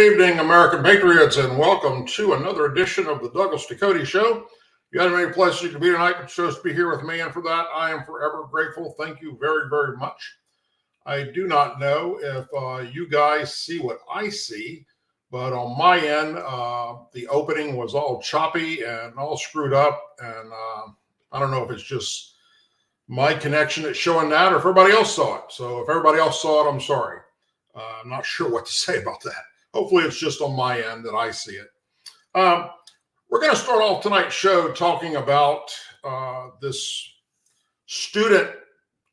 Good evening, American Patriots, and welcome to another edition of the Douglas Ducote Show. You had many places you could be tonight, but chose to be here with me, and for that, I am forever grateful. Thank you very, very much. I do not know if you guys see what I see, but on my end, the opening was all choppy and all screwed up, and I don't know if it's just my connection that's showing that or if everybody else saw it. So if everybody else saw it, I'm sorry. I'm not sure what to say about that. Hopefully it's just on my end that I see it. We're going to start off tonight's show talking about this student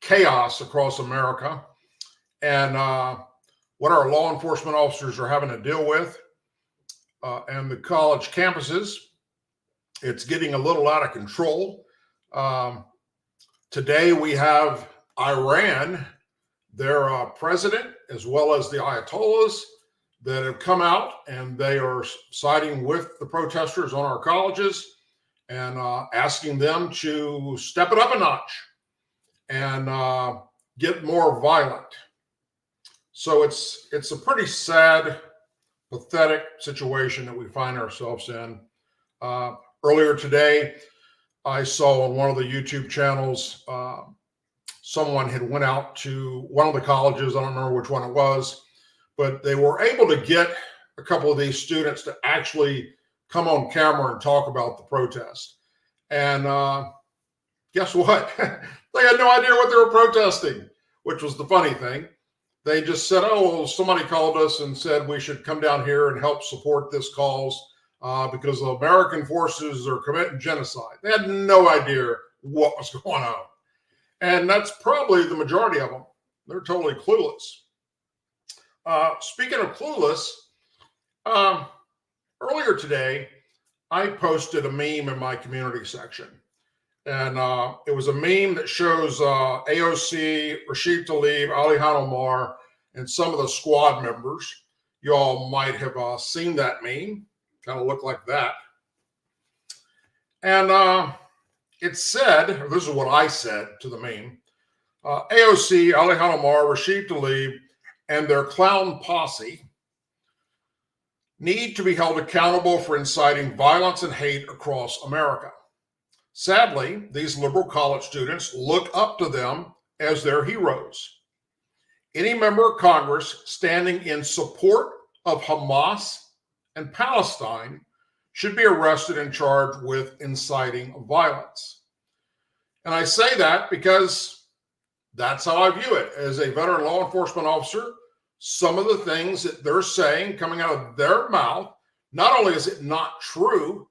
chaos across America and what our law enforcement officers are having to deal with and the college campuses. It's getting a little out of control. Today we have Iran, their president, as well as the Ayatollahs, that have come out and they are siding with the protesters on our colleges and asking them to step it up a notch and get more violent. So it's a pretty sad, pathetic situation that we find ourselves in. Earlier today, I saw on one of the YouTube channels, someone had went out to one of the colleges, I don't remember which one it was, but they were able to get a couple of these students to actually come on camera and talk about the protest. And guess what? They had no idea what they were protesting, which was the funny thing. They just said, oh, well, somebody called us and said we should come down here and help support this cause because the American forces are committing genocide. They had no idea what was going on. And that's probably the majority of them. They're totally clueless. Speaking of clueless, earlier today, I posted a meme in my community section. And it was a meme that shows AOC, Rashid Tlaib, Alihan Omar, and some of the squad members. You all might have seen that meme. Kind of looked like that. And it said, or this is what I said to the meme, AOC, Alihan Omar, Rashid Tlaib, and their clown posse need to be held accountable for inciting violence and hate across America. Sadly, these liberal college students look up to them as their heroes. Any member of Congress standing in support of Hamas and Palestine should be arrested and charged with inciting violence. And I say that because that's how I view it. As a veteran law enforcement officer, some of the things that they're saying coming out of their mouth, not only is it not true,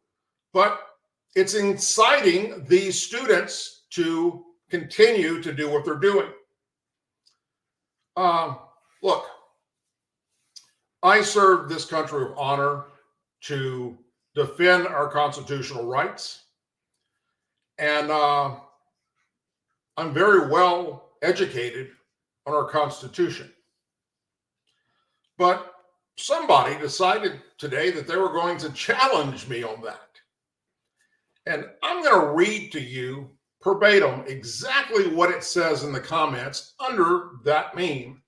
but it's inciting these students to continue to do what they're doing. Look, I served this country with honor to defend our constitutional rights. And I'm very well educated on our Constitution. But somebody decided today that they were going to challenge me on that. And I'm going to read to you verbatim exactly what it says in the comments under that meme.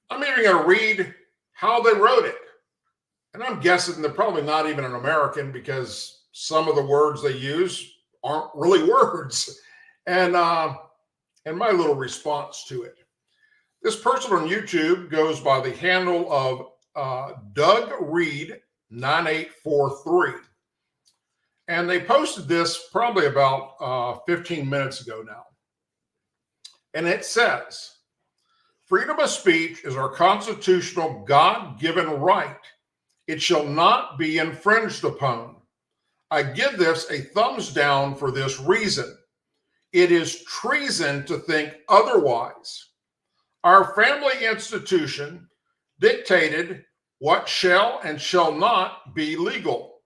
I'm even going to read how they wrote it. And I'm guessing they're probably not even an American because some of the words they use aren't really words. And my little response to it. This person on YouTube goes by the handle of Doug Reed 9843. And they posted this probably about 15 minutes ago now. And it says, freedom of speech is our constitutional God-given right. It shall not be infringed upon. I give this a thumbs down for this reason. It is treason to think otherwise. Our family institution dictated what shall and shall not be legal,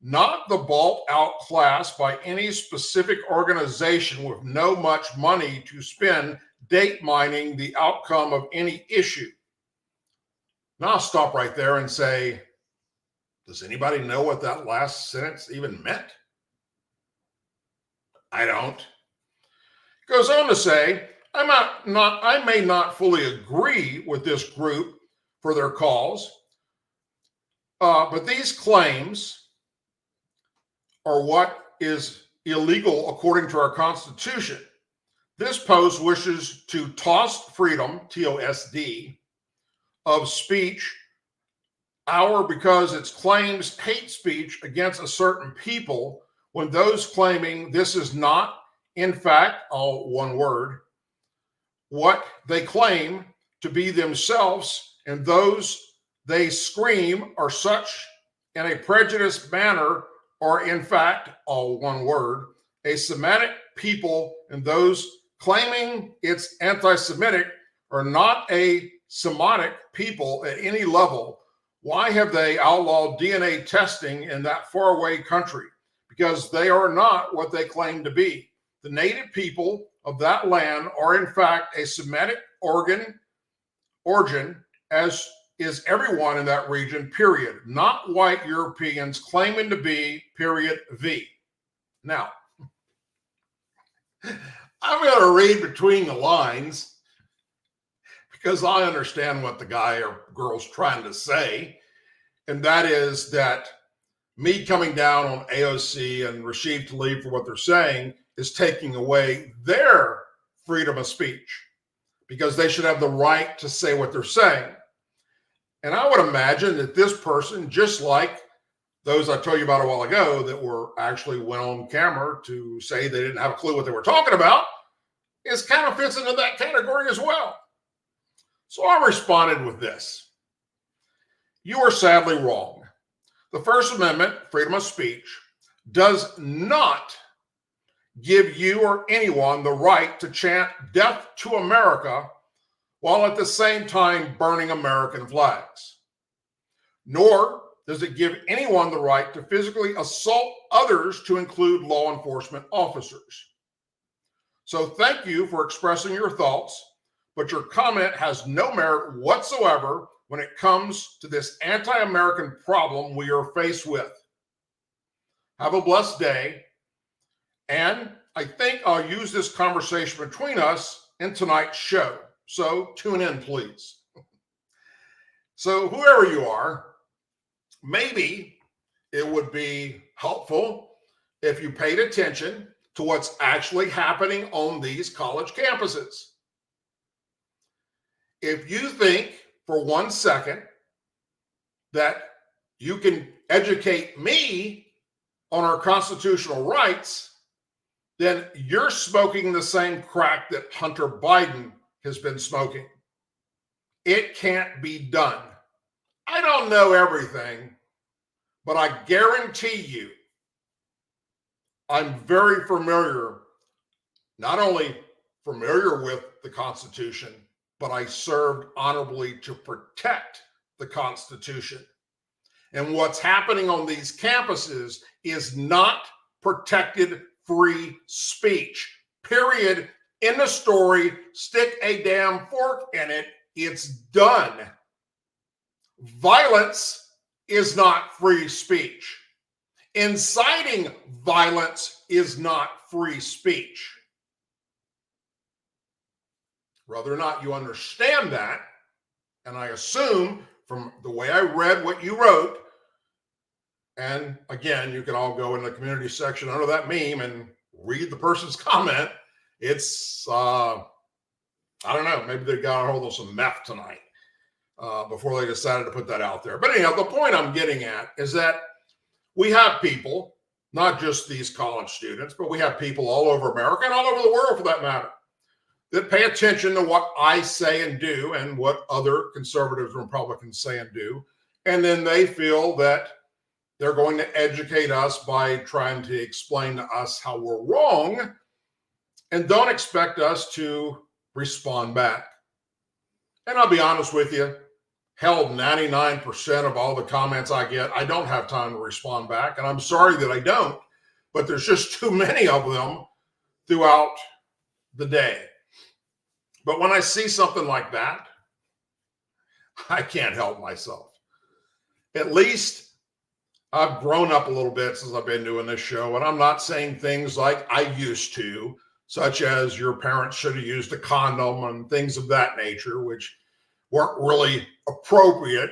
not the bought out class by any specific organization with no much money to spend date mining the outcome of any issue. Now I'll stop right there and say, does anybody know what that last sentence even meant? I don't. It goes on to say, I may not fully agree with this group for their cause, But these claims are what is illegal according to our Constitution. This post wishes to toss freedom, TOSD, of speech because it claims hate speech against a certain people when those claiming this is not, in fact, all one word, what they claim to be themselves, and those they scream are such in a prejudiced manner are, in fact, all one word, a Semitic people, and those claiming it's anti-Semitic are not a Semitic people at any level. Why have they outlawed DNA testing in that faraway country? Because they are not what they claim to be. The native people of that land are, in fact, a Semitic origin, as is everyone in that region, period. Not white Europeans claiming to be, period, V. Now, I'm going to read between the lines because I understand what the guy or girl's trying to say. And that is that me coming down on AOC and Rashid Tlaib for what they're saying is taking away their freedom of speech because they should have the right to say what they're saying. And I would imagine that this person, just like those I told you about a while ago that were actually went on camera to say they didn't have a clue what they were talking about, is kind of fits into that category as well. So I responded with this. You are sadly wrong. The First Amendment, freedom of speech, does not give you or anyone the right to chant death to America while at the same time burning American flags. Nor does it give anyone the right to physically assault others, to include law enforcement officers. So thank you for expressing your thoughts, but your comment has no merit whatsoever when it comes to this anti-American problem we are faced with. Have a blessed day. And I think I'll use this conversation between us in tonight's show. So tune in, please. So whoever you are, maybe it would be helpful if you paid attention to what's actually happening on these college campuses. If you think for 1 second that you can educate me on our constitutional rights, then you're smoking the same crack that Hunter Biden has been smoking. It can't be done. I don't know everything, but I guarantee you, I'm very familiar, not only familiar with the Constitution, but I served honorably to protect the Constitution. And what's happening on these campuses is not protected free speech, period. In the story, stick a damn fork in it. It's done. Violence is not free speech. Inciting violence is not free speech. Whether or not you understand that, and I assume from the way I read what you wrote, and again, you can all go in the community section under that meme and read the person's comment. It's, I don't know, maybe they got a hold of some meth tonight before they decided to put that out there. But anyhow, the point I'm getting at is that we have people, not just these college students, but we have people all over America and all over the world for that matter, that pay attention to what I say and do and what other conservatives and Republicans say and do. And then they feel that they're going to educate us by trying to explain to us how we're wrong and don't expect us to respond back. And I'll be honest with you, hell, 99% of all the comments I get, I don't have time to respond back. And I'm sorry that I don't, but there's just too many of them throughout the day. But when I see something like that, I can't help myself. At least I've grown up a little bit since I've been doing this show, and I'm not saying things like I used to, such as your parents should have used a condom and things of that nature, which weren't really appropriate.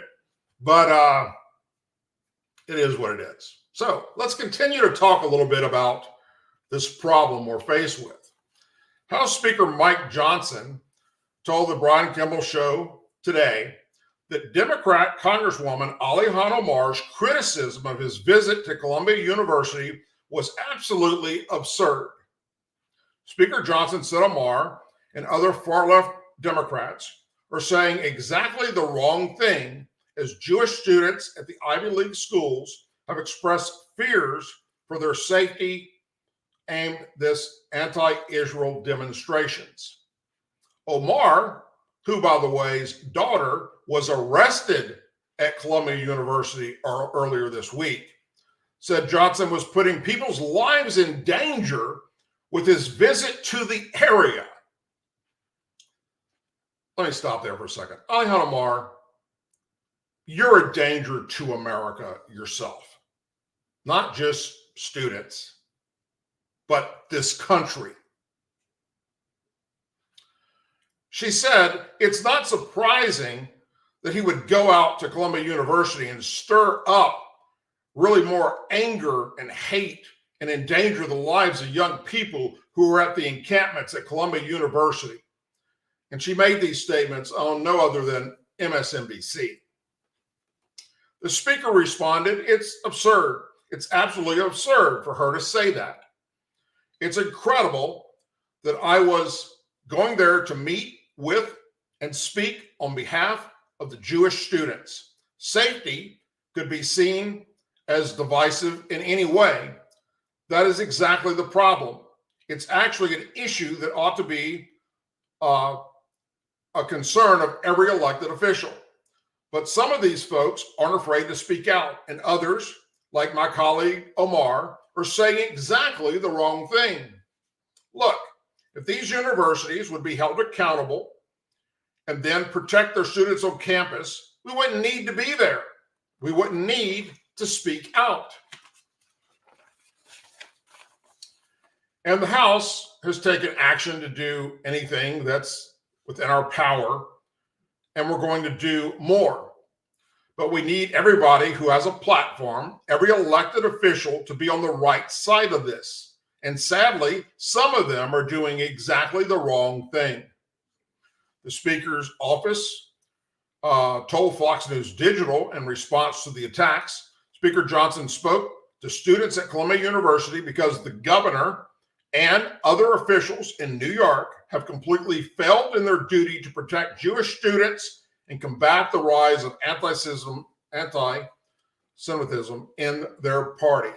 But it is what it is. So let's continue to talk a little bit about this problem we're faced with. House Speaker Mike Johnson told the Brian Kimball Show today that Democrat Congresswoman Ilhan Omar's criticism of his visit to Columbia University was absolutely absurd. Speaker Johnson said Omar and other far-left Democrats are saying exactly the wrong thing as Jewish students at the Ivy League schools have expressed fears for their safety aimed at this anti-Israel demonstrations. Omar, who, by the way, daughter was arrested at Columbia University earlier this week, said Johnson was putting people's lives in danger with his visit to the area. Let me stop there for a second. Ilhan Omar, you're a danger to America yourself, not just students, but this country. She said it's not surprising that he would go out to Columbia University and stir up really more anger and hate and endanger the lives of young people who were at the encampments at Columbia University. And she made these statements on no other than MSNBC. The speaker responded, it's absurd. It's absolutely absurd for her to say that. It's incredible that I was going there to meet with and speak on behalf of the Jewish students. Safety could be seen as divisive in any way. That is exactly the problem. It's actually an issue that ought to be a concern of every elected official. But some of these folks aren't afraid to speak out, and others, like my colleague Omar, are saying exactly the wrong thing. Look, if these universities would be held accountable and then protect their students on campus, we wouldn't need to be there. We wouldn't need to speak out. And the House has taken action to do anything that's within our power, and we're going to do more. But we need everybody who has a platform, every elected official, to be on the right side of this. And sadly, some of them are doing exactly the wrong thing. The Speaker's office told Fox News Digital in response to the attacks, Speaker Johnson spoke to students at Columbia University because the governor and other officials in New York have completely failed in their duty to protect Jewish students and combat the rise of anti-Semitism in their party,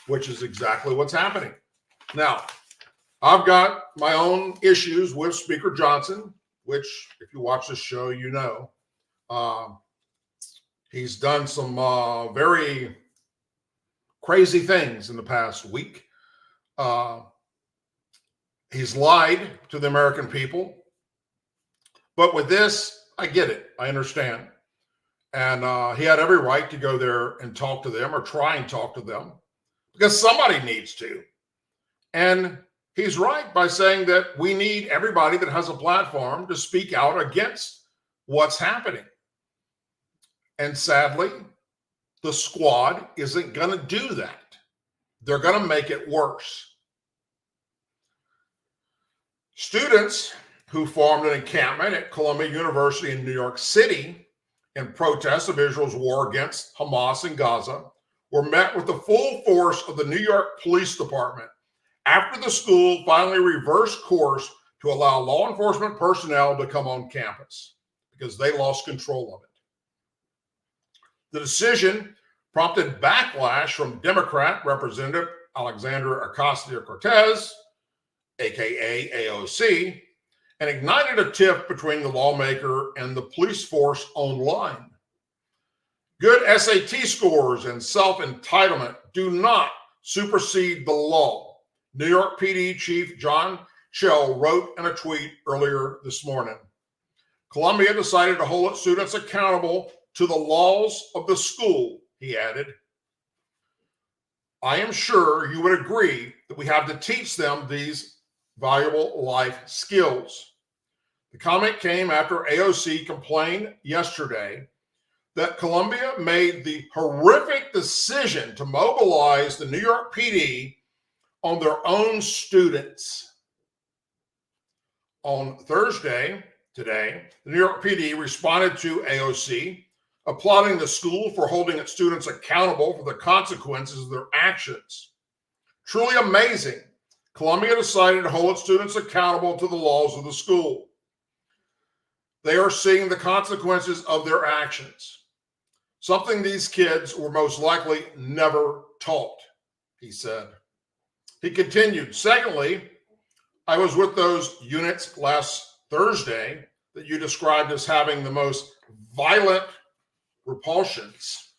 which is exactly what's happening. Now, I've got my own issues with Speaker Johnson, which, if you watch this show, you know. He's done some very crazy things in the past week. He's lied to the American people. But with this, I get it. I understand. And he had every right to go there and talk to them or try and talk to them because somebody needs to. And he's right by saying that we need everybody that has a platform to speak out against what's happening. And sadly, the squad isn't going to do that. They're going to make it worse. Students who formed an encampment at Columbia University in New York City in protest of Israel's war against Hamas in Gaza were met with the full force of the New York Police Department after the school finally reversed course to allow law enforcement personnel to come on campus because they lost control of it. The decision prompted backlash from Democrat Representative Alexandria Ocasio-Cortez, aka AOC, and ignited a tiff between the lawmaker and the police force online. Good SAT scores and self-entitlement do not supersede the law, New York PD Chief John Chell wrote in a tweet earlier this morning. Columbia decided to hold its students accountable to the laws of the school, he added. I am sure you would agree that we have to teach them these valuable life skills. The comment came after AOC complained yesterday that Columbia made the horrific decision to mobilize the New York PD on their own students. On Thursday, today, the New York PD responded to AOC, applauding the school for holding its students accountable for the consequences of their actions. Truly amazing. Columbia decided to hold its students accountable to the laws of the school. They are seeing the consequences of their actions, something these kids were most likely never taught, he said. He continued, secondly, I was with those units last Thursday that you described as having the most violent repulsions.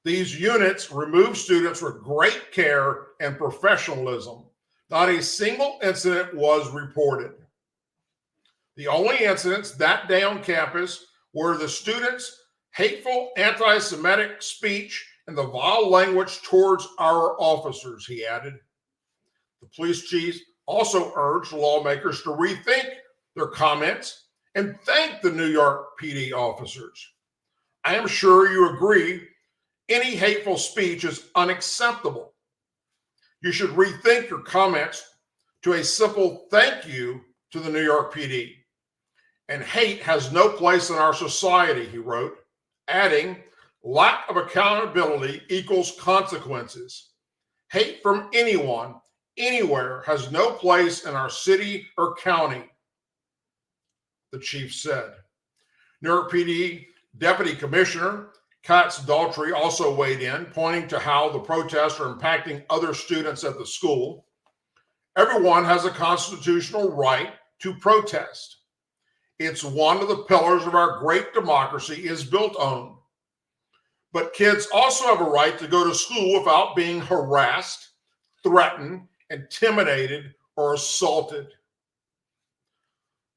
These units remove students with great care and professionalism. Not a single incident was reported. The only incidents that day on campus were the students' hateful anti-Semitic speech and the vile language towards our officers, he added. The police chief also urged lawmakers to rethink their comments and thank the New York PD officers. I am sure you agree any hateful speech is unacceptable. You should rethink your comments to a simple thank you to the New York PD. And hate has no place in our society, he wrote, adding, lack of accountability equals consequences. Hate from anyone, anywhere, has no place in our city or county, the chief said. New York PD Deputy Commissioner Katz Daltrey also weighed in, pointing to how the protests are impacting other students at the school. Everyone has a constitutional right to protest. It's one of the pillars of our great democracy is built on. But kids also have a right to go to school without being harassed, threatened, intimidated, or assaulted.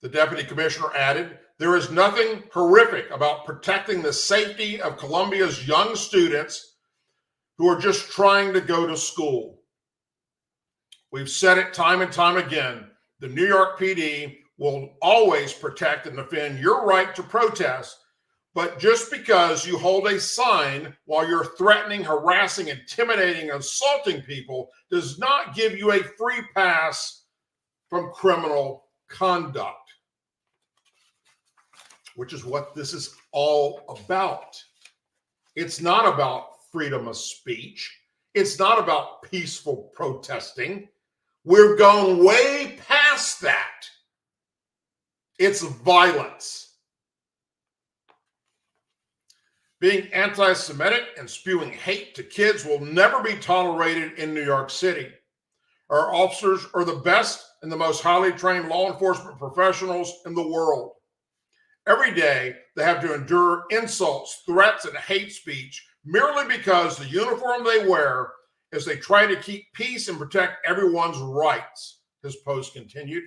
The deputy commissioner added, there is nothing horrific about protecting the safety of Columbia's young students who are just trying to go to school. We've said it time and time again, the New York PD will always protect and defend your right to protest, but just because you hold a sign while you're threatening, harassing, intimidating, assaulting people does not give you a free pass from criminal conduct, which is what this is all about. It's not about freedom of speech. It's not about peaceful protesting. We're going way past that. It's violence. Being anti-Semitic and spewing hate to kids will never be tolerated in New York City. Our officers are the best and the most highly trained law enforcement professionals in the world. Every day, they have to endure insults, threats, and hate speech merely because the uniform they wear as they try to keep peace and protect everyone's rights, his post continued.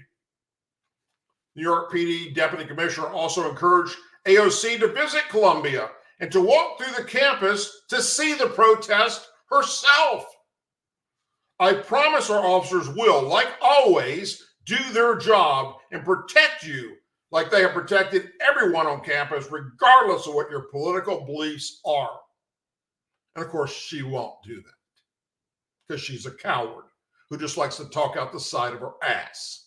New York PD Deputy Commissioner also encouraged AOC to visit Columbia and to walk through the campus to see the protest herself. I promise our officers will, like always, do their job and protect you like they have protected everyone on campus, regardless of what your political beliefs are. And of course, she won't do that because she's a coward who just likes to talk out the side of her ass.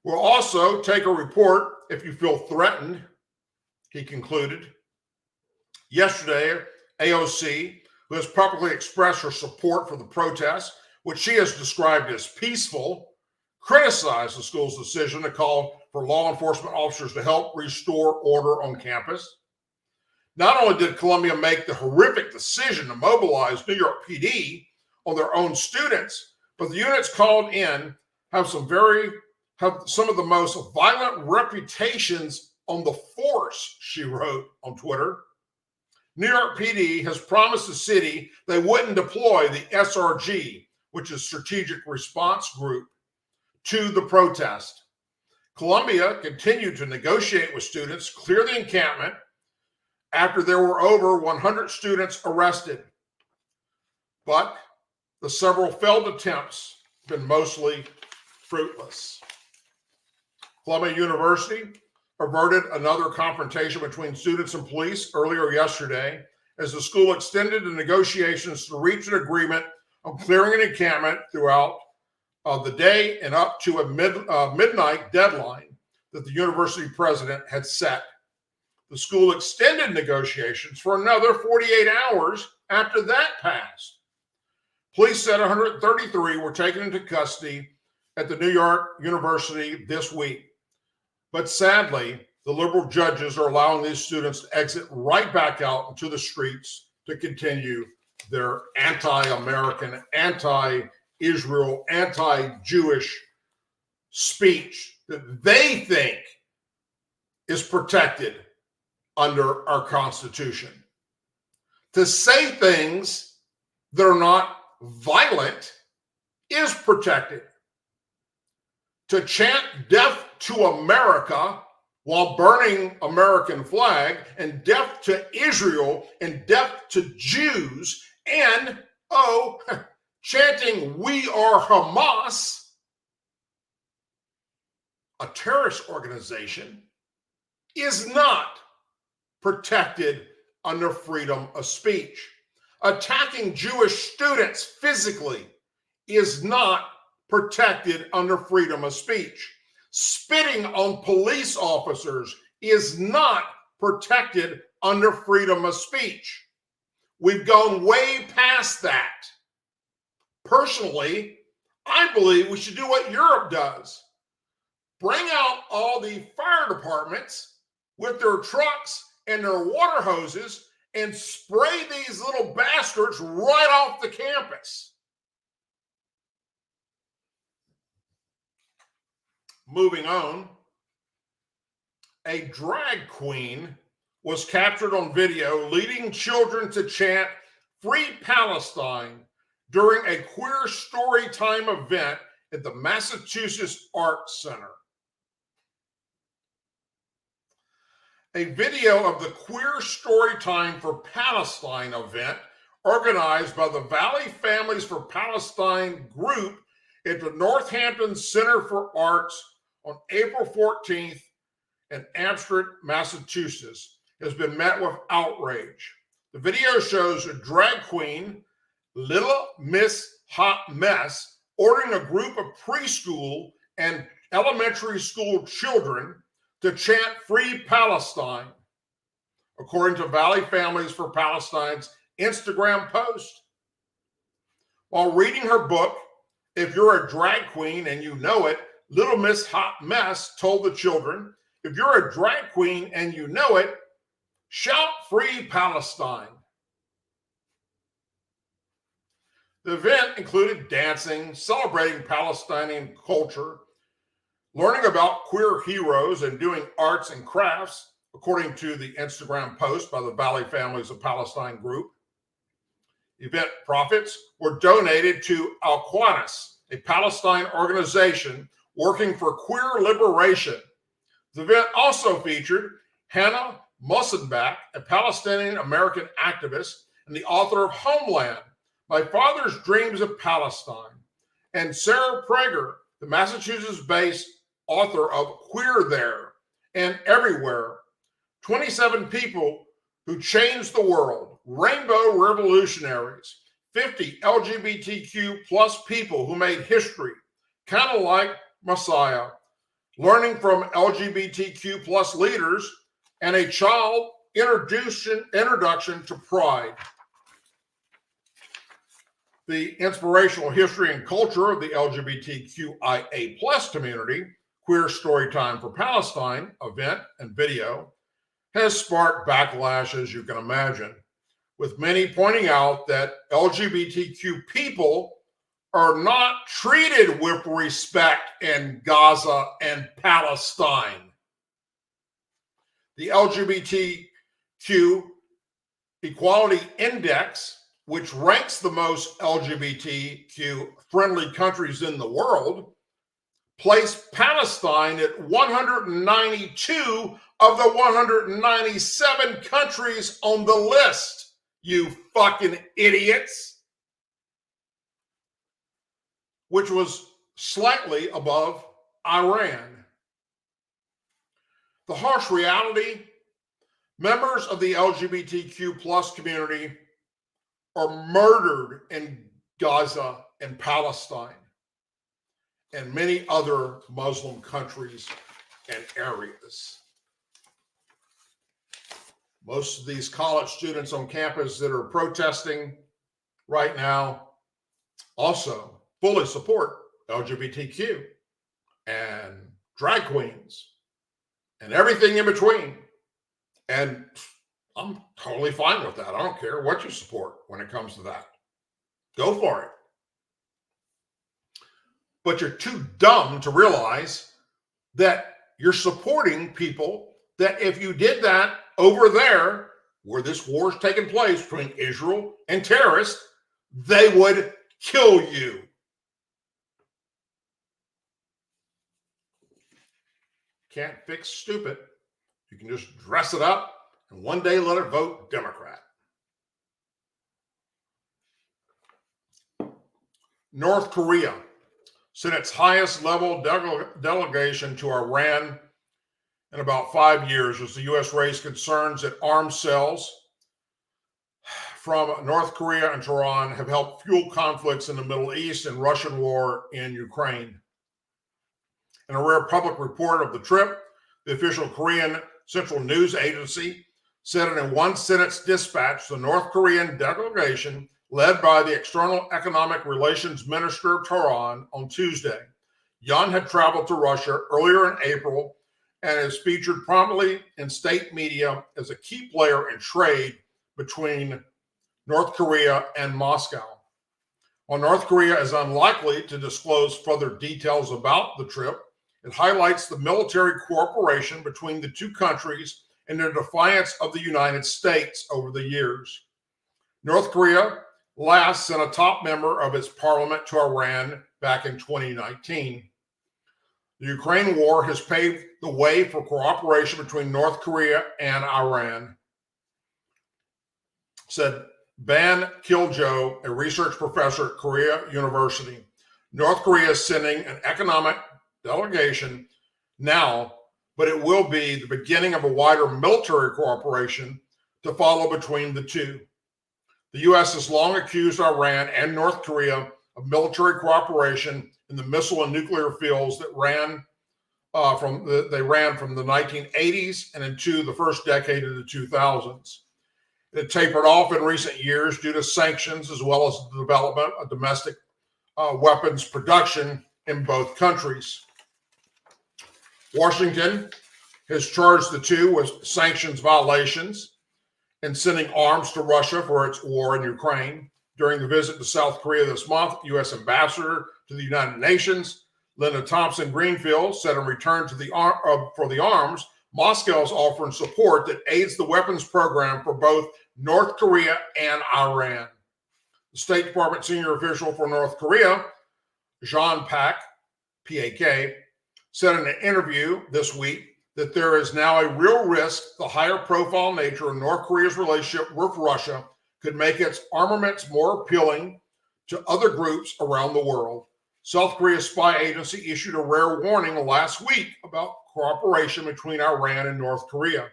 We'll also take a report if you feel threatened, he concluded. Yesterday, AOC, who has publicly expressed her support for the protest, which she has described as peaceful, criticized the school's decision to call for law enforcement officers to help restore order on campus. Not only did Columbia make the horrific decision to mobilize New York PD on their own students, but the units called in have some of the most violent reputations on the force, she wrote on Twitter. New York PD has promised the city they wouldn't deploy the SRG, which is Strategic Response Group, to the protest. Columbia continued to negotiate with students, clear the encampment, after there were over 100 students arrested. But the several failed attempts have been mostly fruitless. Columbia University averted another confrontation between students and police earlier yesterday as the school extended the negotiations to reach an agreement on clearing an encampment throughout the day and up to a midnight deadline that the university president had set. The school extended negotiations for another 48 hours after that passed. Police said 133 were taken into custody at the New York University this week. But sadly, the liberal judges are allowing these students to exit right back out into the streets to continue their anti-American, anti-Israel, anti-Jewish speech that they think is protected under our Constitution. To say things that are not violent is protected. To chant death to America while burning American flag, and death to Israel, and death to Jews, and, chanting "We are Hamas," a terrorist organization, is not protected under freedom of speech. Attacking Jewish students physically is not protected under freedom of speech. Spitting on police officers is not protected under freedom of speech. We've gone way past that. Personally, I believe we should do what Europe does. Bring out all the fire departments with their trucks and their water hoses and spray these little bastards right off the campus. Moving on, a drag queen was captured on video leading children to chant "Free Palestine" during a queer story time event at the Massachusetts Arts Center. A video of the Queer Storytime for Palestine event organized by the Valley Families for Palestine group at the Northampton Center for Arts on April 14th in Amsterdam, Massachusetts, has been met with outrage. The video shows a drag queen, Little Miss Hot Mess, ordering a group of preschool and elementary school children to chant "Free Palestine," according to Valley Families for Palestine's Instagram post. While reading her book, "If You're a Drag Queen and You Know It," Little Miss Hot Mess told the children, "If you're a drag queen and you know it, shout Free Palestine." The event included dancing, celebrating Palestinian culture, learning about queer heroes, and doing arts and crafts, according to the Instagram post by the Valley Families of Palestine group. Event profits were donated to Al-Qanis, a Palestine organization working for queer liberation. The event also featured Hannah Mossenbach, a Palestinian American activist and the author of Homeland, My Father's Dreams of Palestine, and Sarah Prager, the Massachusetts-based author of Queer There and Everywhere, 27 people who changed the world, rainbow revolutionaries, 50 LGBTQ plus people who made history, kind of like Messiah, learning from LGBTQ plus leaders, and a child introduction to pride. The inspirational history and culture of the LGBTQIA plus community, Queer Storytime for Palestine event and video, has sparked backlash, as you can imagine, with many pointing out that LGBTQ people are not treated with respect in Gaza and Palestine. The LGBTQ Equality Index, which ranks the most LGBTQ-friendly countries in the world, placed Palestine at 192 of the 197 countries on the list, you fucking idiots, which was slightly above Iran. The harsh reality, members of the LGBTQ plus community are murdered in Gaza and Palestine and many other Muslim countries and areas. Most of these college students on campus that are protesting right now also fully support LGBTQ and drag queens and everything in between. And I'm totally fine with that. I don't care what you support when it comes to that. Go for it. But you're too dumb to realize that you're supporting people that if you did that over there where this war is taking place between Israel and terrorists, they would kill you. Can't fix stupid. You can just dress it up and one day let it vote Democrat. North Korea sent its highest level delegation to Iran in about 5 years as the U.S. raised concerns that arms sales from North Korea and Tehran have helped fuel conflicts in the Middle East and Russian war in Ukraine. In a rare public report of the trip, the official Korean Central News Agency said in a one-sentence dispatch, the North Korean delegation, led by the External Economic Relations Minister of Tehran on Tuesday, Yan had traveled to Russia earlier in April and is featured prominently in state media as a key player in trade between North Korea and Moscow. While North Korea is unlikely to disclose further details about the trip, it highlights the military cooperation between the two countries and their defiance of the United States over the years. North Korea last sent a top member of its parliament to Iran back in 2019. The Ukraine war has paved the way for cooperation between North Korea and Iran, said Ban Kiljo, a research professor at Korea University. North Korea is sending an economic delegation now, but it will be the beginning of a wider military cooperation to follow between the two. The U.S. has long accused Iran and North Korea of military cooperation in the missile and nuclear fields that ran from the 1980s and into the first decade of the 2000s. It tapered off in recent years due to sanctions as well as the development of domestic weapons production in both countries. Washington has charged the two with sanctions violations and sending arms to Russia for its war in Ukraine. During the visit to South Korea this month, U.S. Ambassador to the United Nations, Linda Thompson-Greenfield, said in return to for the arms, Moscow is offering support that aids the weapons program for both North Korea and Iran. The State Department senior official for North Korea, Jean Pak, P-A-K, said in an interview this week that there is now a real risk the higher profile nature of North Korea's relationship with Russia could make its armaments more appealing to other groups around the world. South Korea's spy agency issued a rare warning last week about cooperation between Iran and North Korea,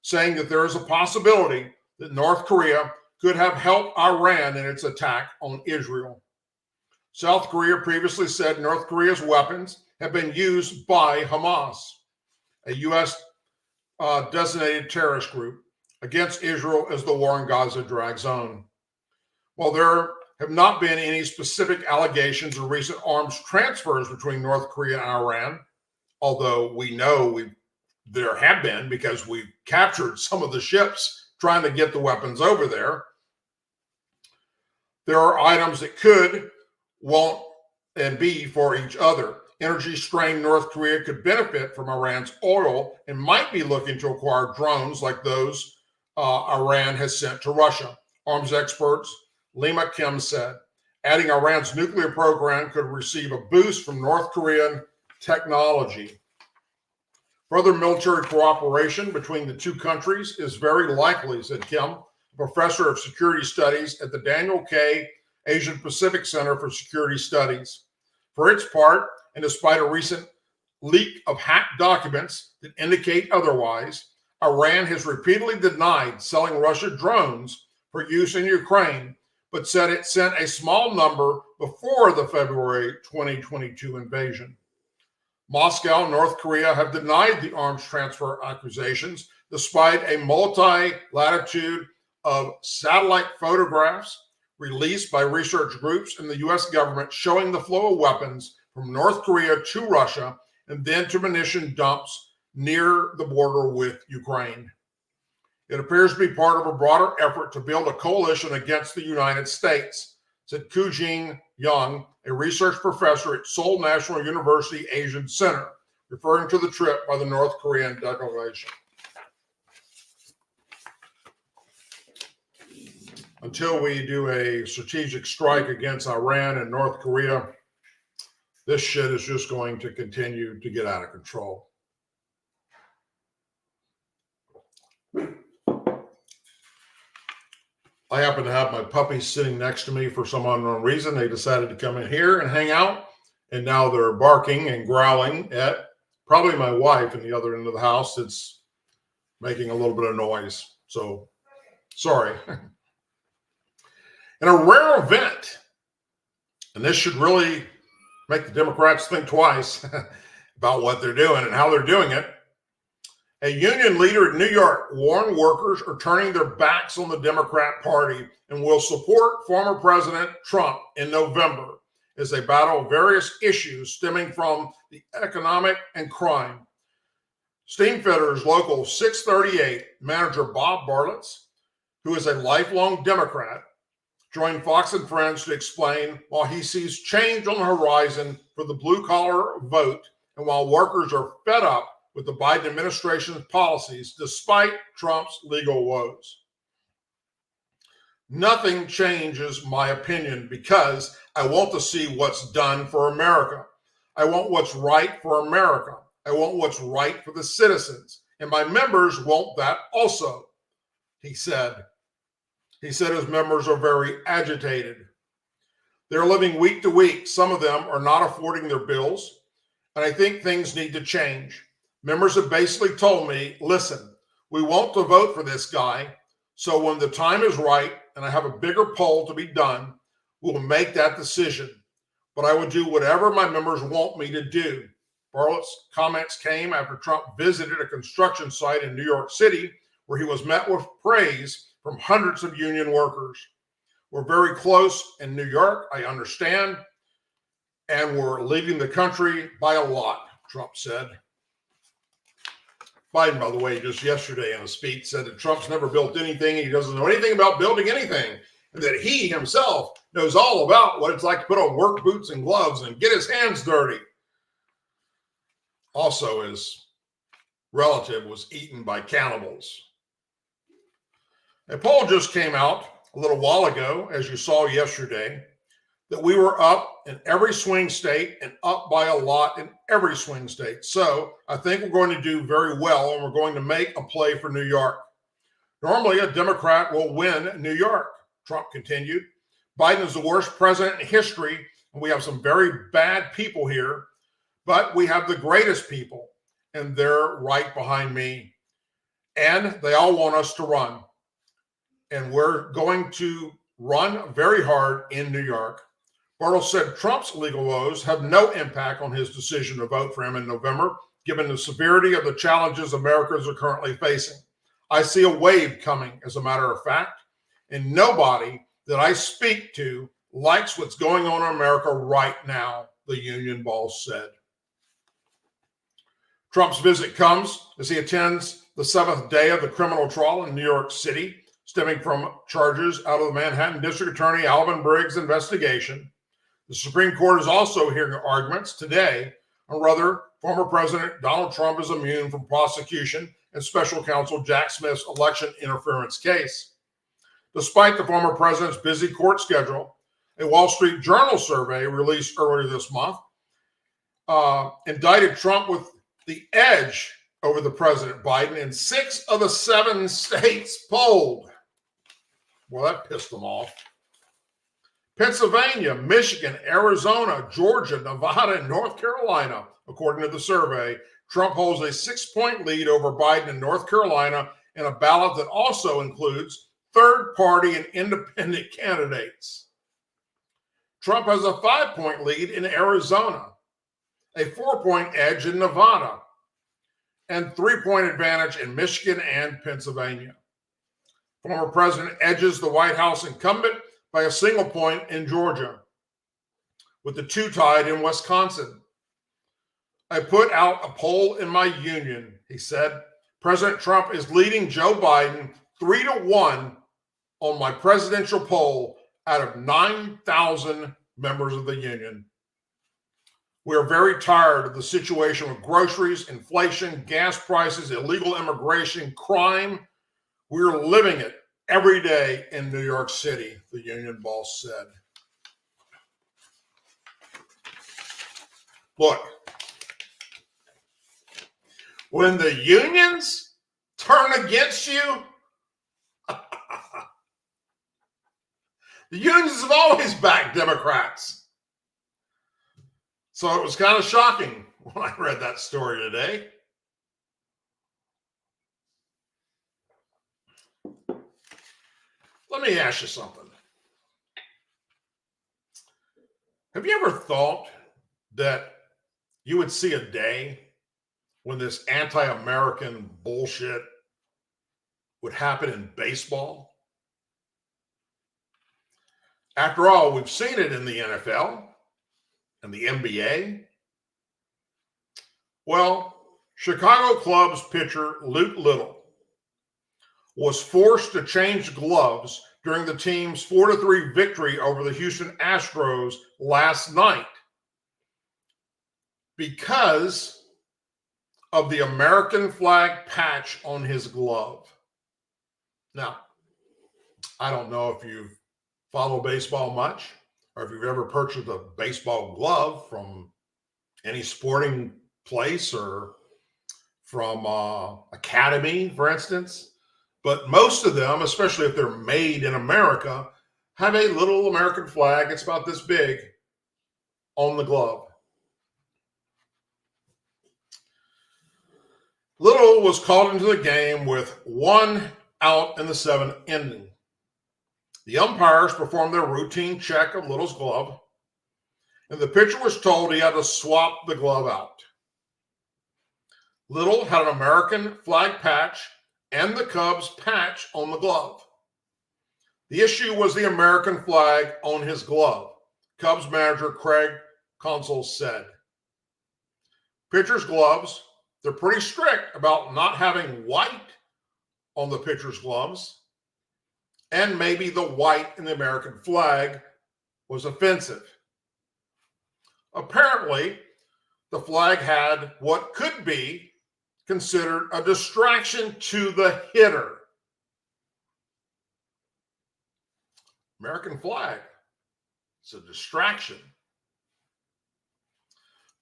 saying that there is a possibility that North Korea could have helped Iran in its attack on Israel. South Korea previously said North Korea's weapons have been used by Hamas, a U.S. designated terrorist group, against Israel as the war in Gaza drags on. While there have not been any specific allegations of recent arms transfers between North Korea and Iran, although we know there have been because we captured some of the ships trying to get the weapons over there, there are items that could, won't, and be for each other. Energy-strained North Korea could benefit from Iran's oil and might be looking to acquire drones like those Iran has sent to Russia. Arms experts Lima Kim said, adding Iran's nuclear program could receive a boost from North Korean technology. Further military cooperation between the two countries is very likely, said Kim, a professor of security studies at the Daniel K. Asian Pacific Center for Security Studies. For its part, and despite a recent leak of hacked documents that indicate otherwise, Iran has repeatedly denied selling Russia drones for use in Ukraine, but said it sent a small number before the February 2022 invasion. Moscow and North Korea have denied the arms transfer accusations, despite a multi-latitude of satellite photographs released by research groups in the U.S. government showing the flow of weapons from North Korea to Russia and then to munition dumps near the border with Ukraine. It appears to be part of a broader effort to build a coalition against the United States, said Kujing Young, a research professor at Seoul National University Asian Center, referring to the trip by the North Korean delegation. Until we do a strategic strike against Iran and North Korea, this shit is just going to continue to get out of control. I happen to have my puppies sitting next to me for some unknown reason. They decided to come in here and hang out, and now they're barking and growling at probably my wife in the other end of the house that's making a little bit of noise. So, sorry. In a rare event, and this should really make the Democrats think twice about what they're doing and how they're doing it, a union leader in New York warned workers are turning their backs on the Democrat Party and will support former President Trump in November as they battle various issues stemming from the economic and crime. Steamfitter's Local 638 manager Bob Bartlett, who is a lifelong Democrat, joined Fox and Friends to explain while he sees change on the horizon for the blue-collar vote and while workers are fed up with the Biden administration's policies despite Trump's legal woes. Nothing changes my opinion because I want to see what's done for America. I want what's right for America. I want what's right for the citizens. And my members want that also, he said. He said his members are very agitated. They're living week to week. Some of them are not affording their bills. And I think things need to change. Members have basically told me, listen, we want to vote for this guy. So when the time is right and I have a bigger poll to be done, we'll make that decision. But I would do whatever my members want me to do. Bartlett's comments came after Trump visited a construction site in New York City where he was met with praise from hundreds of union workers. We're very close in New York, I understand, and we're leading the country by a lot, Trump said. Biden, by the way, just yesterday in a speech said that Trump's never built anything. He doesn't know anything about building anything, and that he himself knows all about what it's like to put on work boots and gloves and get his hands dirty. Also, his relative was eaten by cannibals. A poll just came out a little while ago, as you saw yesterday, that we were up in every swing state and up by a lot in every swing state. So I think we're going to do very well, and we're going to make a play for New York. Normally, a Democrat will win New York, Trump continued. Biden is the worst president in history, and we have some very bad people here, but we have the greatest people, and they're right behind me. And they all want us to run. And we're going to run very hard in New York. Bartle said Trump's legal woes have no impact on his decision to vote for him in November, given the severity of the challenges Americans are currently facing. I see a wave coming, as a matter of fact, and nobody that I speak to likes what's going on in America right now, the union boss said. Trump's visit comes as he attends the 7th day of the criminal trial in New York City, stemming from charges out of the Manhattan District Attorney Alvin Braggs' investigation. The Supreme Court is also hearing arguments today on whether former President Donald Trump is immune from prosecution in Special Counsel Jack Smith's election interference case. Despite the former president's busy court schedule, a Wall Street Journal survey released earlier this month indicted Trump with the edge over the President Biden in 6 of the 7 states polled. Well, that pissed them off. Pennsylvania, Michigan, Arizona, Georgia, Nevada, and North Carolina. According to the survey, Trump holds a 6-point lead over Biden in North Carolina in a ballot that also includes third-party and independent candidates. Trump has a 5-point lead in Arizona, a 4-point edge in Nevada, and 3-point advantage in Michigan and Pennsylvania. Former president edges the White House incumbent by a single point in Georgia, with the two tied in Wisconsin. I put out a poll in my union, he said. President Trump is leading Joe Biden 3-1 on my presidential poll out of 9,000 members of the union. We are very tired of the situation with groceries, inflation, gas prices, illegal immigration, crime. We're living it every day in New York City, the union boss said. Look, when the unions turn against you, the unions have always backed Democrats. So it was kind of shocking when I read that story today. Let me ask you something. Have you ever thought that you would see a day when this anti-American bullshit would happen in baseball? After all, we've seen it in the NFL and the NBA. Well, Chicago Cubs pitcher Luke Little was forced to change gloves during the team's 4-3 victory over the Houston Astros last night because of the American flag patch on his glove. Now, I don't know if you follow baseball much or if you've ever purchased a baseball glove from any sporting place or from Academy, for instance. But most of them, especially if they're made in America, have a little American flag. It's about this big on the glove. Little was called into the game with 1 out in the 7th inning. The umpires performed their routine check of Little's glove, and the pitcher was told he had to swap the glove out. Little had an American flag patch and the Cubs patch on the glove. The issue was the American flag on his glove, Cubs manager Craig Counsell said. Pitcher's gloves, they're pretty strict about not having white on the pitcher's gloves, and maybe the white in the American flag was offensive. Apparently, the flag had what could be considered a distraction to the hitter. American flag, it's a distraction.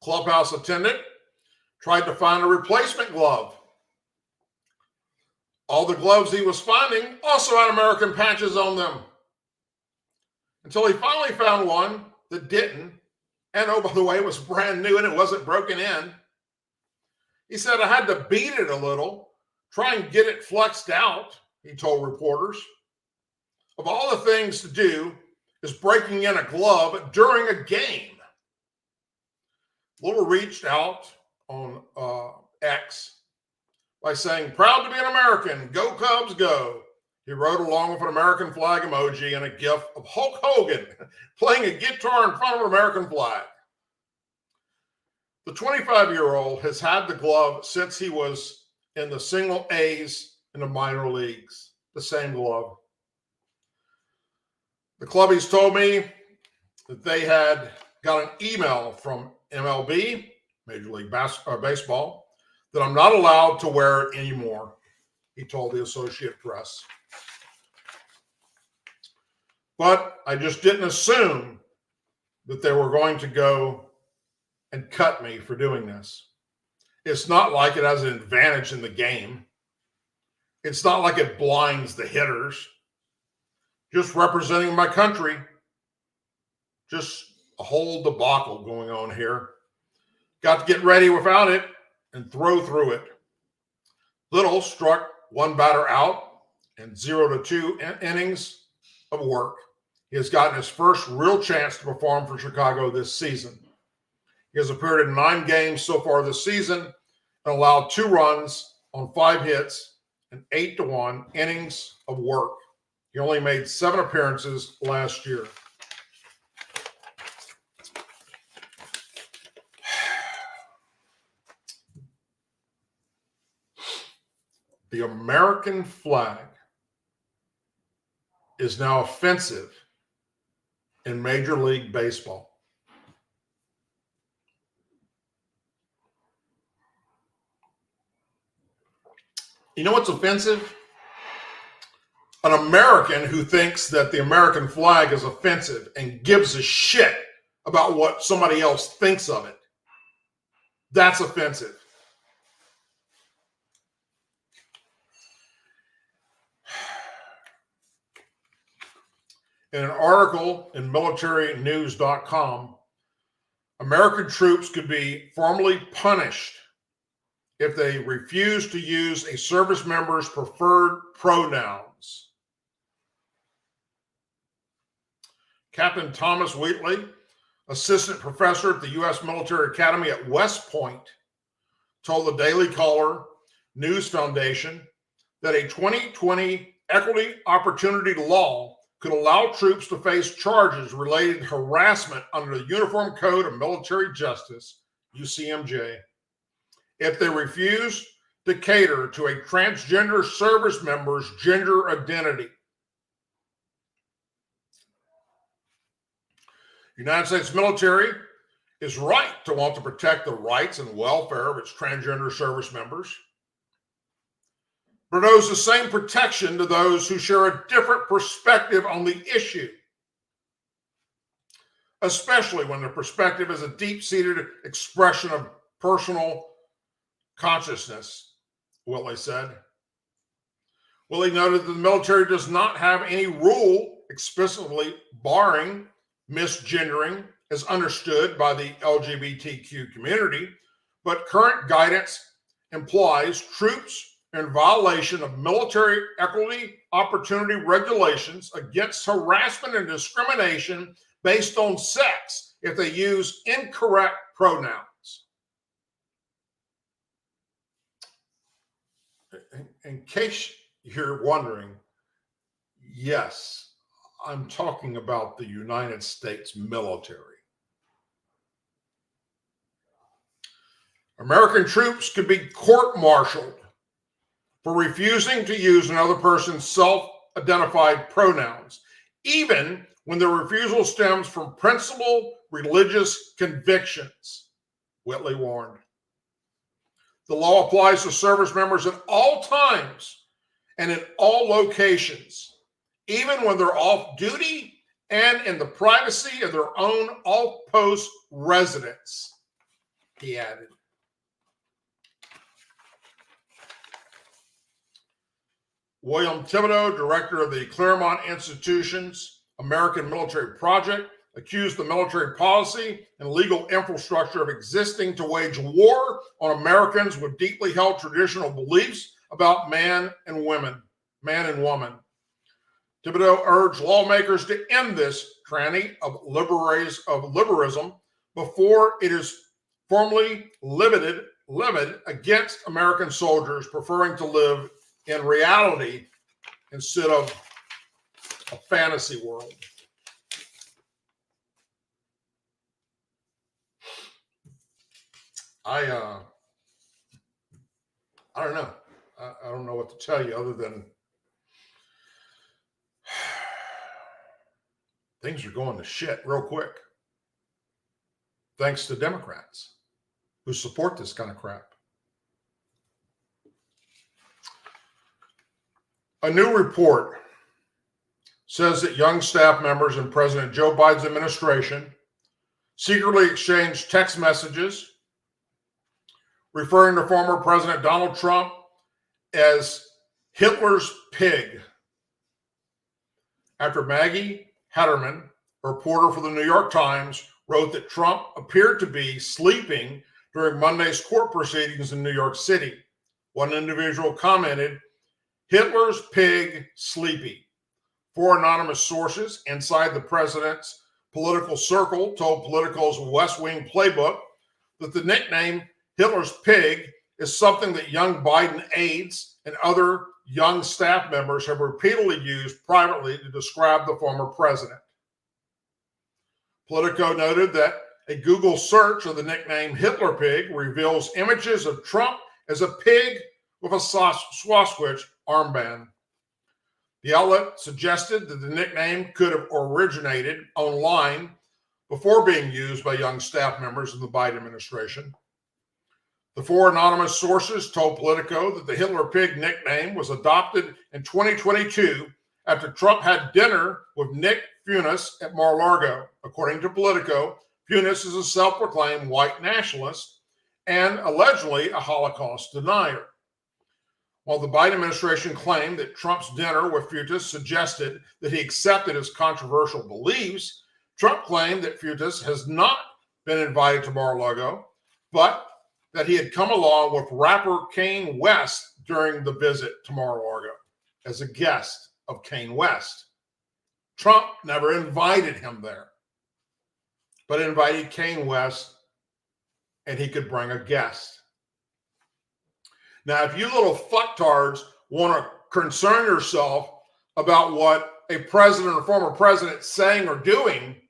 Clubhouse attendant tried to find a replacement glove. All the gloves he was finding also had American patches on them, until he finally found one that didn't. And oh, by the way, it was brand new and it wasn't broken in. He said, I had to beat it a little, try and get it flexed out, he told reporters. Of all the things to do is breaking in a glove during a game. Little reached out on X by saying, proud to be an American, go Cubs, go. He wrote along with an American flag emoji and a gif of Hulk Hogan playing a guitar in front of an American flag. The 25-year-old has had the glove since he was in the single A's in the minor leagues, the same glove. The clubbies told me that they had got an email from MLB, Major League Baseball, that I'm not allowed to wear it anymore, he told the Associated Press. But I just didn't assume that they were going to go and cut me for doing this. It's not like it has an advantage in the game. It's not like it blinds the hitters. Just representing my country, Just a whole debacle going on here. Got to get ready without it and throw through it. Little struck one batter out in 0-2 innings of work. He has gotten his first real chance to perform for Chicago this season. He has appeared in 9 games so far this season and allowed 2 runs on 5 hits and 8-1 innings of work. He only made 7 appearances last year. The American flag is now offensive in Major League Baseball. You know what's offensive? An American who thinks that the American flag is offensive and gives a shit about what somebody else thinks of it. That's offensive. In an article in militarynews.com, American troops could be formally punished if they refuse to use a service member's preferred pronouns. Captain Thomas Wheatley, assistant professor at the U.S. Military Academy at West Point, told the Daily Caller News Foundation that a 2020 equity opportunity law could allow troops to face charges related to harassment under the Uniform Code of Military Justice, UCMJ, if they refuse to cater to a transgender service member's gender identity. The United States military is right to want to protect the rights and welfare of its transgender service members, but it owes the same protection to those who share a different perspective on the issue, especially when the perspective is a deep-seated expression of personal consciousness, Whitley said. Whitley noted that the military does not have any rule explicitly barring misgendering as understood by the LGBTQ community, but current guidance implies troops in violation of military equity opportunity regulations against harassment and discrimination based on sex if they use incorrect pronouns. In case you're wondering, yes, I'm talking about the United States military. American troops could be court-martialed for refusing to use another person's self-identified pronouns, even when the refusal stems from principled religious convictions, Whitley warned. The law applies to service members at all times and in all locations, even when they're off duty and in the privacy of their own off-post residence, he added. William Thibodeau, director of the Claremont Institution's American Military Project, accused the military policy and legal infrastructure of existing to wage war on Americans with deeply held traditional beliefs about man and woman. Thibodeau urged lawmakers to end this tranny of liberalism before it is formally levied against American soldiers preferring to live in reality instead of a fantasy world. I don't know. I don't know what to tell you other than things are going to shit real quick. Thanks to Democrats who support this kind of crap. A new report says that young staff members in President Joe Biden's administration secretly exchanged text messages referring to former President Donald Trump as Hitler's pig after Maggie Hatterman A reporter for the New York Times wrote that Trump appeared to be sleeping during Monday's court proceedings in New York City. One individual commented, "Hitler's pig sleepy." Four anonymous sources inside the president's political circle told Politico's West Wing playbook that the nickname Hitler's pig is something that young Biden aides and other young staff members have repeatedly used privately to describe the former president. Politico noted that a Google search of the nickname Hitler pig reveals images of Trump as a pig with a swastika armband. The outlet suggested that the nickname could have originated online before being used by young staff members in the Biden administration. The four anonymous sources told Politico that the Hitler pig nickname was adopted in 2022 after Trump had dinner with Nick Funes at Mar-a-Lago. According to Politico, Funes is a self-proclaimed white nationalist and allegedly a Holocaust denier. While the Biden administration claimed that Trump's dinner with Funes suggested that he accepted his controversial beliefs, Trump claimed that Funes has not been invited to Mar-a-Lago, but that he had come along with rapper Kanye West during the visit to Mar-a-Lago as a guest of Kanye West. Trump never invited him there, but invited Kanye West, and he could bring a guest. Now, if you little fucktards want to concern yourself about what a president or former president is saying or doing,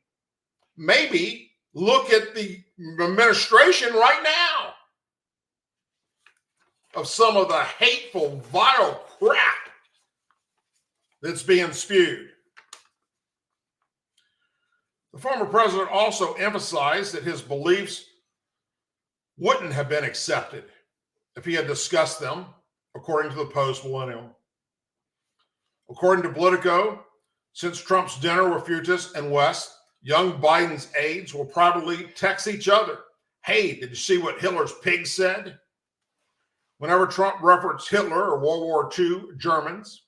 maybe look at the administration right now of some of the hateful, vile crap that's being spewed. The former president also emphasized that his beliefs wouldn't have been accepted if he had discussed them, according to the Post-Millennial. According to Politico, since Trump's dinner with Funes and West, young Biden's aides will probably text each other, "Hey, did you see what Hitler's pig said?" Whenever Trump referenced Hitler or World War II Germans,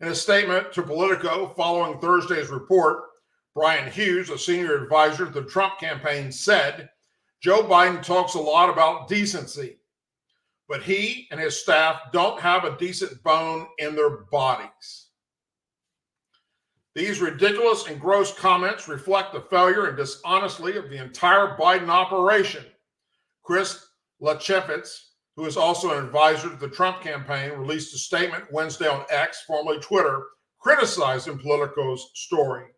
in a statement to Politico following Thursday's report, Brian Hughes, a senior advisor to the Trump campaign, said, "Joe Biden talks a lot about decency, but he and his staff don't have a decent bone in their bodies." These ridiculous and gross comments reflect the failure and dishonesty of the entire Biden operation. Chris Lachefitz, who is also an advisor to the Trump campaign, released a statement Wednesday on X, formerly Twitter, criticizing Politico's story.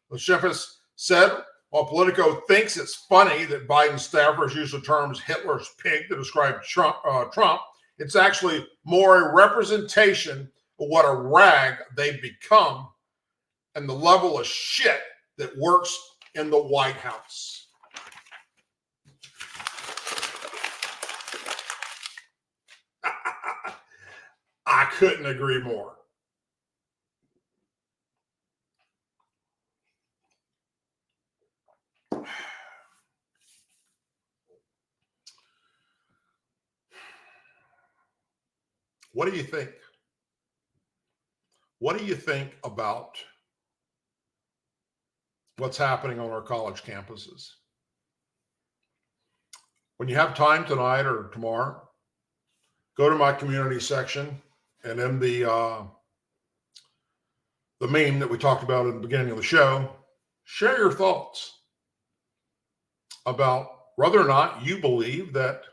Lachefitz said, while Politico thinks it's funny that Biden staffers use the terms Hitler's pig to describe Trump, it's actually more a representation of what a rag they've become and the level of shit that works in the White House. I couldn't agree more. What do you think? What do you think about what's happening on our college campuses? When you have time tonight or tomorrow, go to my community section, and in the meme that we talked about at the beginning of the show, share your thoughts about whether or not you believe that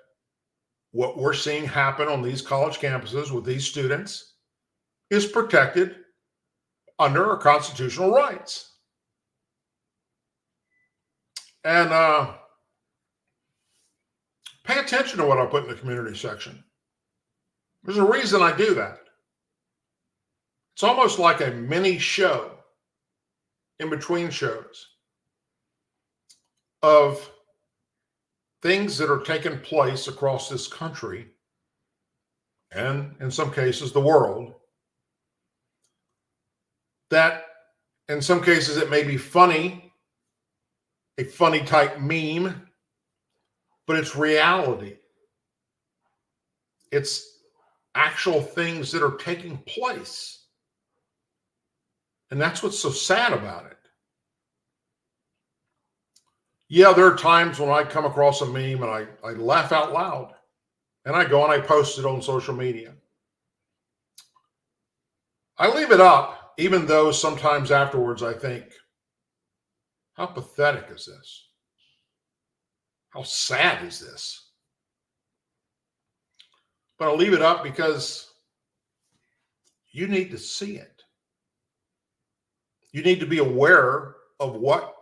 what we're seeing happen on these college campuses with these students is protected under our constitutional rights. And pay attention to what I put in the community section. There's a reason I do that. It's almost like a mini show in between shows of things that are taking place across this country and in some cases the world, that in some cases it may be funny, a funny type meme, but it's reality. It's actual things that are taking place. And that's what's so sad about it. Yeah, there are times when I come across a meme and I laugh out loud, and I go and I post it on social media. I leave it up, even though sometimes afterwards I think, how pathetic is this? How sad is this? But I leave it up because you need to see it. You need to be aware of what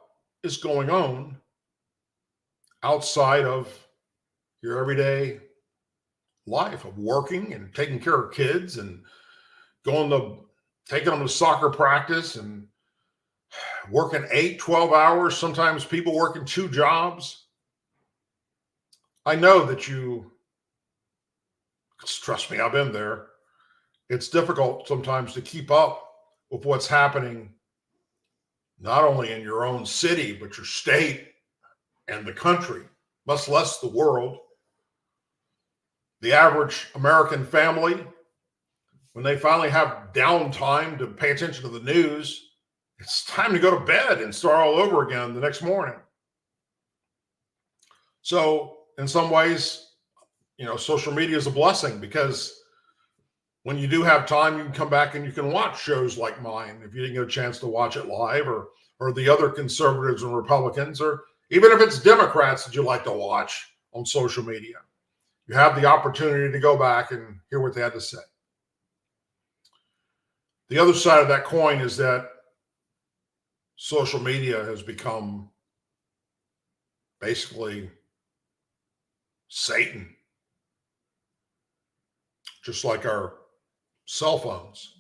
is going on outside of your everyday life of working and taking care of kids and taking them to soccer practice and working 8, 12 hours, sometimes people working 2 jobs. I know that trust me, I've been there. It's difficult sometimes to keep up with what's happening, not only in your own city, but your state and the country, much less the world. The average American family, when they finally have downtime to pay attention to the news, it's time to go to bed and start all over again the next morning. So in some ways, social media is a blessing, because when you do have time, you can come back and you can watch shows like mine if you didn't get a chance to watch it live, or the other conservatives and Republicans, or even if it's Democrats that you like to watch on social media. You have the opportunity to go back and hear what they had to say. The other side of that coin is that social media has become basically Satan, just like our cell phones.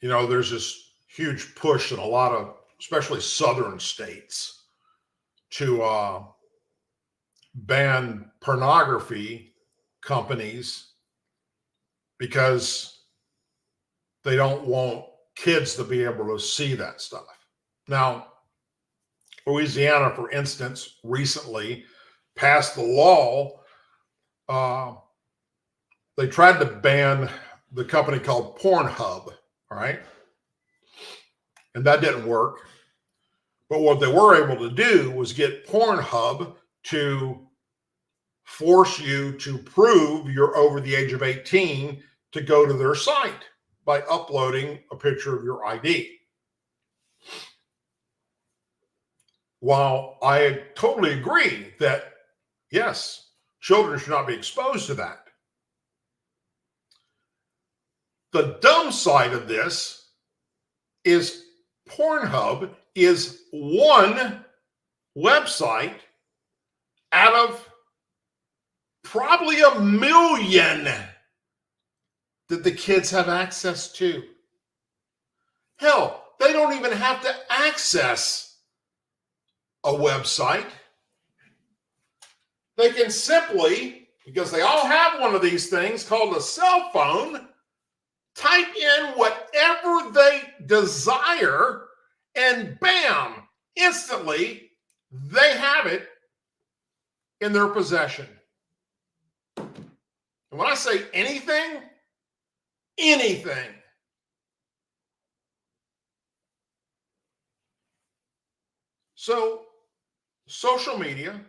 There's this huge push in a lot of, especially southern states, to ban pornography companies because they don't want kids to be able to see that stuff. Now, Louisiana, for instance, recently passed the law. They tried to ban the company called Pornhub, all right? And that didn't work. But what they were able to do was get Pornhub to force you to prove you're over the age of 18 to go to their site by uploading a picture of your ID. While I totally agree that, yes, children should not be exposed to that, the dumb side of this is Pornhub is one website out of probably 1 million that the kids have access to. Hell, they don't even have to access a website. They can simply, because they all have one of these things called a cell phone, type in whatever they desire, and bam, instantly they have it in their possession. And when I say anything, anything. So social media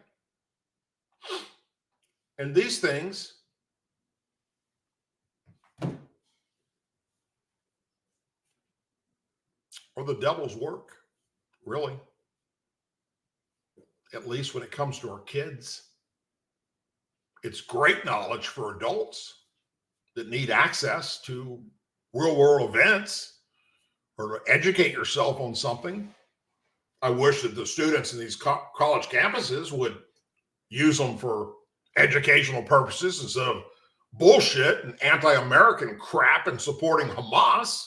and these things are the devil's work, really. At least when it comes to our kids. It's great knowledge for adults that need access to real world events or to educate yourself on something. I wish that the students in these college campuses would use them for educational purposes instead of bullshit and anti-American crap and supporting Hamas.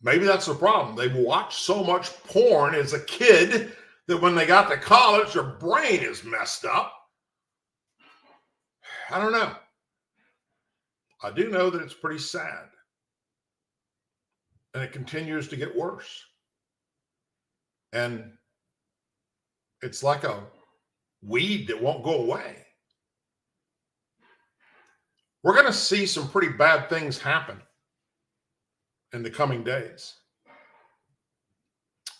Maybe that's the problem. They've watched so much porn as a kid that when they got to college, their brain is messed up. I don't know. I do know that it's pretty sad. And it continues to get worse. And it's like a weed that won't go away. We're going to see some pretty bad things happen in the coming days.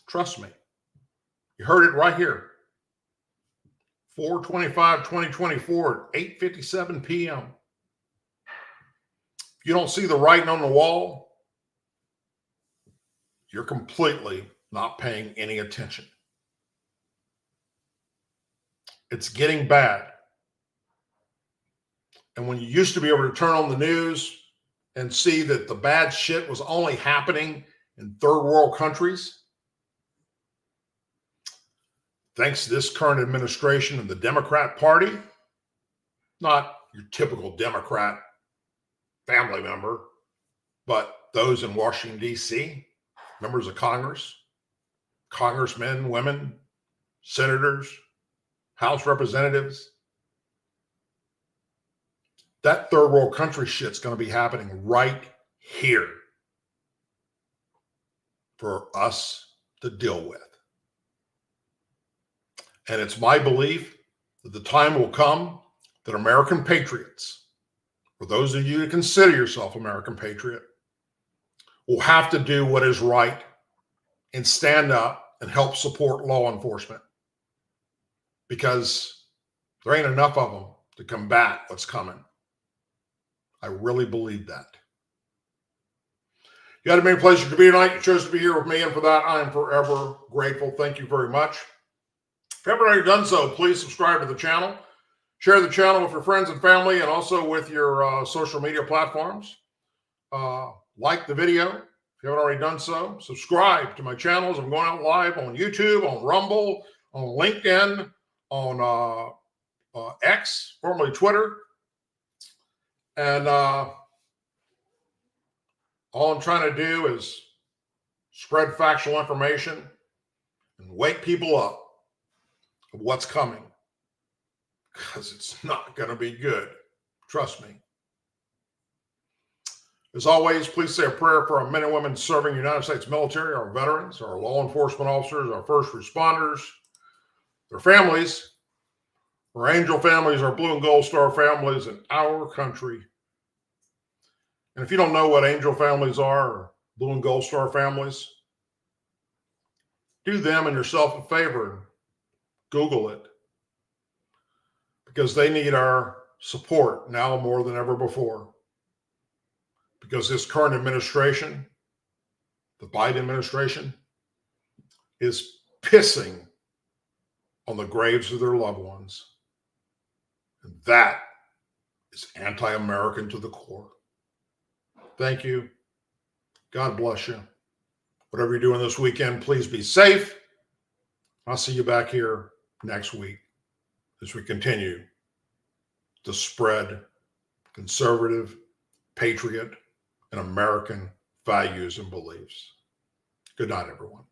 Trust me. You heard it right here. 4/25/2024 at 8:57 p.m. If you don't see the writing on the wall, you're completely not paying any attention. It's getting bad. And when you used to be able to turn on the news and see that the bad shit was only happening in third world countries, thanks to this current administration and the Democrat Party, not your typical Democrat family member, but those in Washington, D.C., members of Congress, congressmen, women, senators, House representatives. That third world country shit's going to be happening right here for us to deal with. And it's my belief that the time will come that American patriots, for those of you who consider yourself American patriot, will have to do what is right and stand up and help support law enforcement, because there ain't enough of them to combat what's coming. I really believe that. You had a many pleasure to be tonight. You chose to be here with me, and for that, I am forever grateful. Thank you very much. If you haven't already done so, please subscribe to the channel. Share the channel with your friends and family, and also with your social media platforms. Like the video if you haven't already done so. Subscribe to my channels. I'm going out live on YouTube, on Rumble, on LinkedIn, on X, formerly Twitter. And all I'm trying to do is spread factual information and wake people up of what's coming, because it's not going to be good. Trust me. As always, please say a prayer for our men and women serving the United States military, our veterans, our law enforcement officers, our first responders, their families, our angel families, our blue and gold star families in our country. And if you don't know what angel families are, or blue and gold star families, do them and yourself a favor and Google it, because they need our support now more than ever before. Because this current administration, the Biden administration, is pissing on the graves of their loved ones. And that is anti-American to the core. Thank you. God bless you. Whatever you're doing this weekend, please be safe. I'll see you back here next week as we continue to spread conservative, patriot, and American values and beliefs. Good night, everyone.